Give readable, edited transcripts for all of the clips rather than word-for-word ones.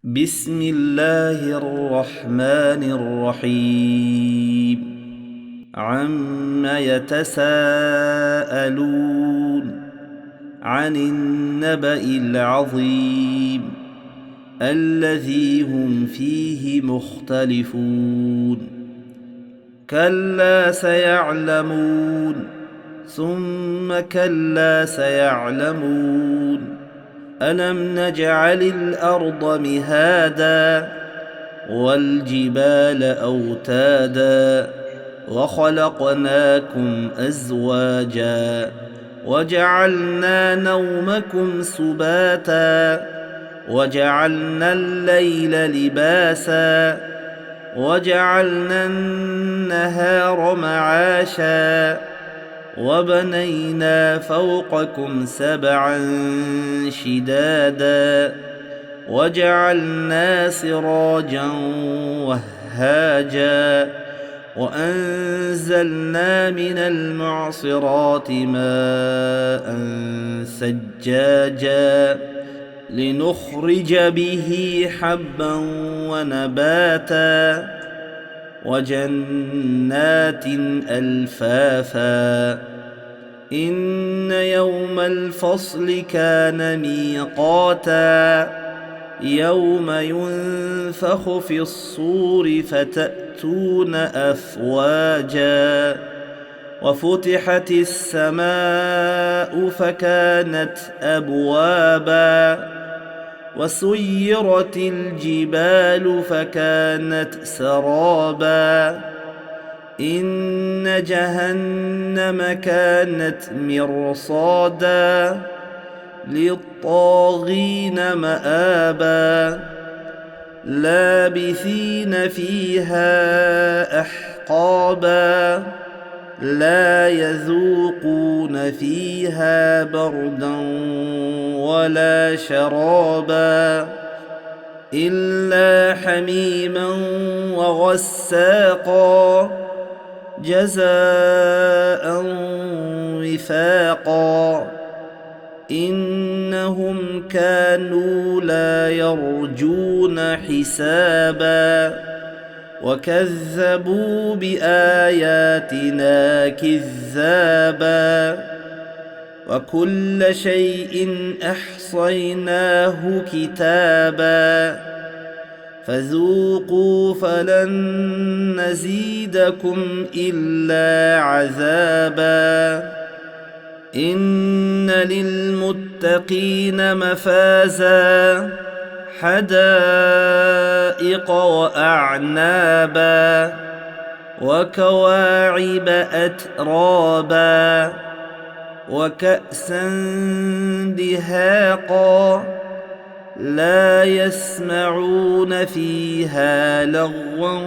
بسم الله الرحمن الرحيم عم يتساءلون عن النبأ العظيم الذي هم فيه مختلفون كلا سيعلمون ثم كلا سيعلمون ألم نجعل الأرض مهادا والجبال أوتادا وخلقناكم أزواجا وجعلنا نومكم سباتا وجعلنا الليل لباسا وجعلنا النهار معاشا وبنينا فوقكم سبعا شدادا وجعلنا سراجا وهاجا وأنزلنا من المعصرات ماء ثجاجا لنخرج به حبا ونباتا وجنات ألفافا إن يوم الفصل كان ميقاتا يوم ينفخ في الصور فتأتون أفواجا وفتحت السماء فكانت أبوابا وسيرت الجبال فكانت سرابا إن جهنم كانت مرصادا للطاغين مآبا لابثين فيها أحقابا لا يذوقون فيها بردا ولا شرابا إلا حميما وغساقا جزاء وفاقا إنهم كانوا لا يرجون حسابا وكذبوا بآياتنا كذابا وكل شيء أحصيناه كتابا فذوقوا فلن نزيدكم إلا عذابا إن للمتقين مفازا حدائق وأعنابا وكواعب أترابا وكأسا دهاقا لا يسمعون فيها لغوا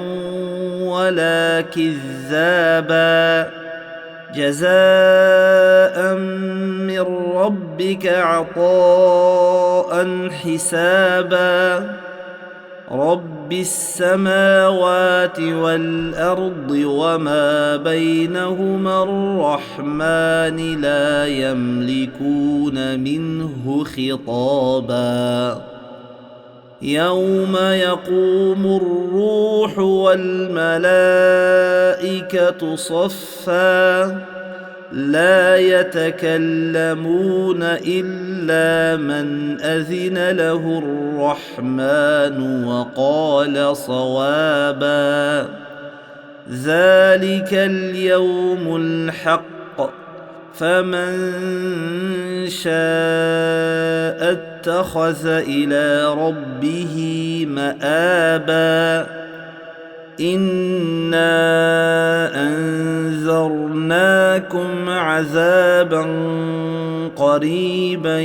ولا كذابا جزاء من ربك عطاء حسابا رب السماوات والأرض وما بينهما الرحمن لا يملكون منه خطابا يوم يقوم الروح والملائكة صفا لا يتكلمون إلا من أذن له الرحمن وقال صوابا ذلك اليوم الحق فمن شاء اتخذ إلى ربه مآبا إنا أنذرناكم عذابا قريبا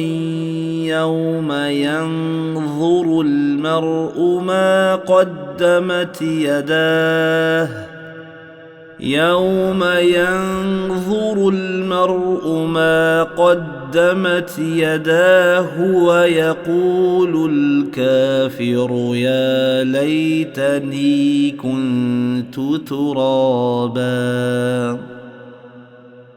يوم ينظر المرء ما قدمت يداه يوم ينظر المرء ما قدمت يداه ويقول الكافر يا ليتني كنت ترابا.